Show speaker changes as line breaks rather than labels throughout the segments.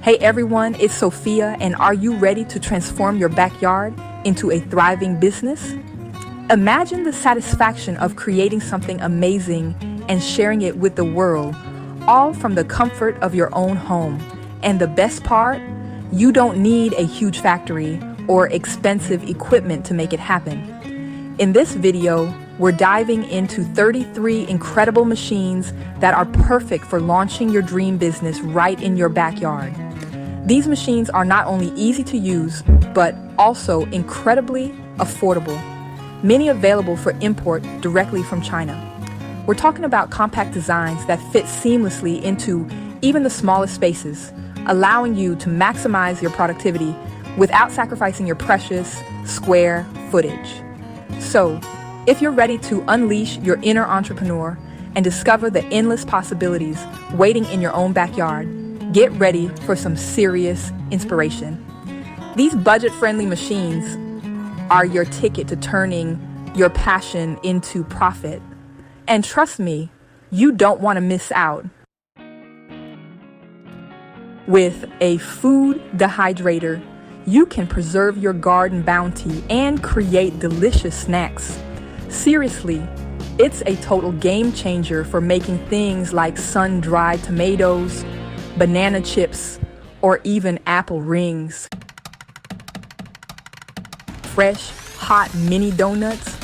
Hey everyone, it's Sophia, and are you ready to transform your backyard into a thriving business? Imagine the satisfaction of creating something amazing and sharing it with the world, all from the comfort of your own home. And the best part, you don't need a huge factory or expensive equipment to make it happen. In this video, we're diving into 33 incredible machines that are perfect for launching your dream business right in your backyard. These machines are not only easy to use, but also incredibly affordable, many available for import directly from China. We're talking about compact designs that fit seamlessly into even the smallest spaces, allowing you to maximize your productivity without sacrificing your precious square footage. So, if you're ready to unleash your inner entrepreneur and discover the endless possibilities waiting in your own backyard, get ready for some serious inspiration. These budget-friendly machines are your ticket to turning your passion into profit. And trust me, you don't want to miss out. With a food dehydrator, you can preserve your garden bounty and create delicious snacks. Seriously, it's a total game changer for making things like sun-dried tomatoes, banana chips, or even apple rings. Fresh, hot mini donuts.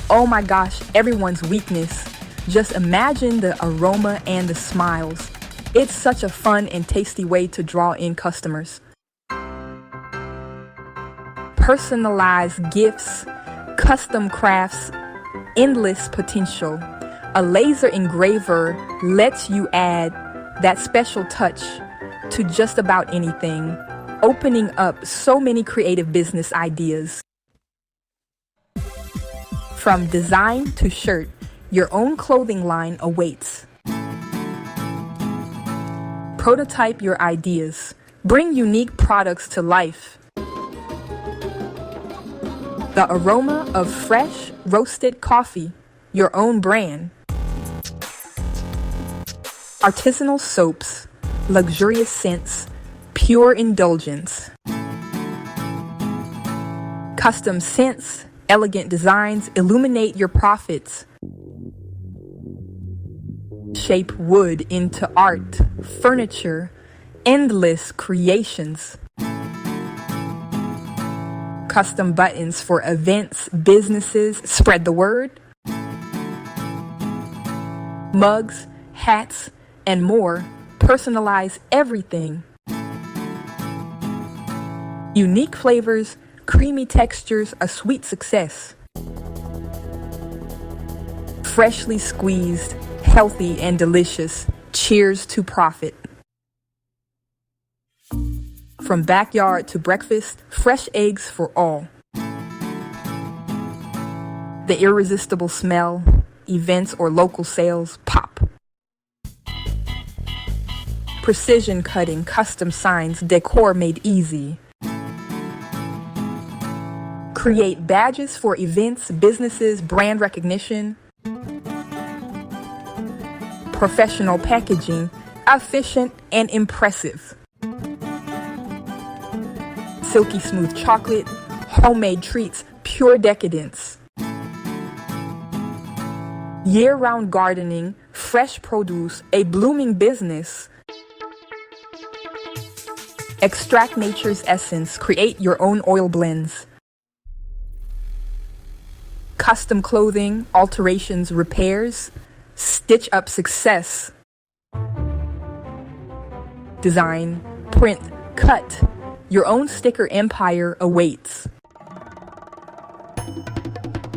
Oh my gosh, everyone's weakness. Just imagine the aroma and the smiles. It's such a fun and tasty way to draw in customers. Personalized gifts, custom crafts, endless potential. A laser engraver lets you add that special touch to just about anything, opening up so many creative business ideas. From design to shirt, your own clothing line awaits. Prototype your ideas. Bring unique products to life. The aroma of fresh, roasted coffee, your own brand. Artisanal soaps, luxurious scents, pure indulgence. Custom scents, elegant designs illuminate your profits. Shape wood into art, furniture, endless creations. Custom buttons for events, businesses, spread the word. Mugs, hats, and more, personalize everything. Unique flavors, creamy textures, a sweet success. Freshly squeezed, healthy and delicious. Cheers to profit. From backyard to breakfast, fresh eggs for all. The irresistible smell, events or local sales, pop. Precision cutting, custom signs, decor made easy. Create badges for events, businesses, brand recognition. Professional packaging, efficient and impressive. Silky smooth chocolate, homemade treats, pure decadence. Year-round gardening, fresh produce, a blooming business. Extract nature's essence, create your own oil blends. Custom clothing, alterations, repairs, stitch up success. Design, print, cut. Your own sticker empire awaits.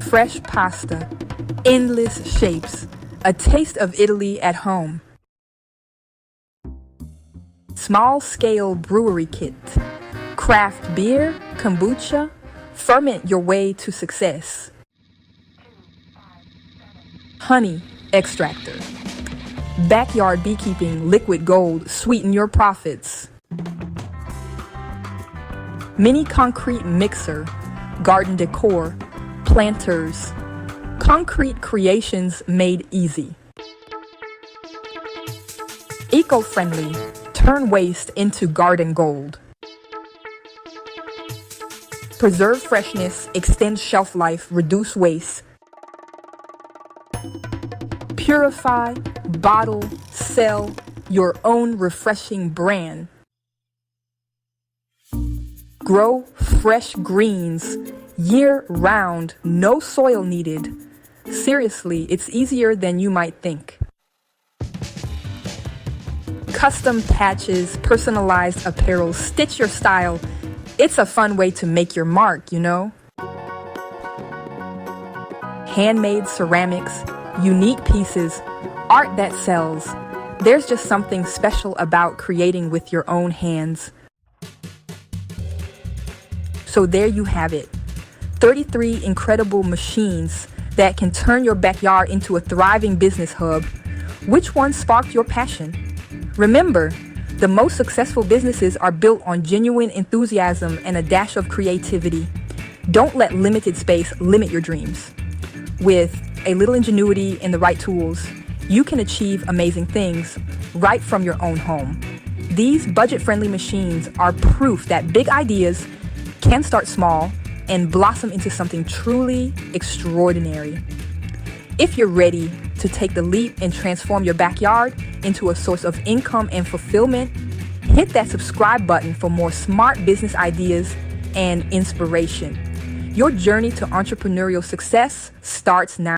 Fresh pasta, endless shapes, a taste of Italy at home. Small-scale brewery kit, craft beer, kombucha, ferment your way to success. Honey extractor, backyard beekeeping, liquid gold, sweeten your profits. Mini concrete mixer, garden decor, planters, concrete creations made easy. Eco-friendly, Turn waste into garden gold. Preserve freshness, extend shelf life, reduce waste. Purify, bottle, sell your own refreshing brand. Grow fresh greens year-round, no soil needed. Seriously, it's easier than you might think. Custom patches, personalized apparel, stitch your style. It's a fun way to make your mark, you know? Handmade ceramics, unique pieces, art that sells. There's just something special about creating with your own hands. So there you have it. 33 incredible machines that can turn your backyard into a thriving business hub. Which one sparked your passion? Remember, the most successful businesses are built on genuine enthusiasm and a dash of creativity. Don't let limited space limit your dreams. With a little ingenuity and the right tools, you can achieve amazing things right from your own home. These budget-friendly machines are proof that big ideas can start small and blossom into something truly extraordinary. If you're ready to take the leap and transform your backyard into a source of income and fulfillment, hit that subscribe button for more smart business ideas and inspiration. Your journey to entrepreneurial success starts now.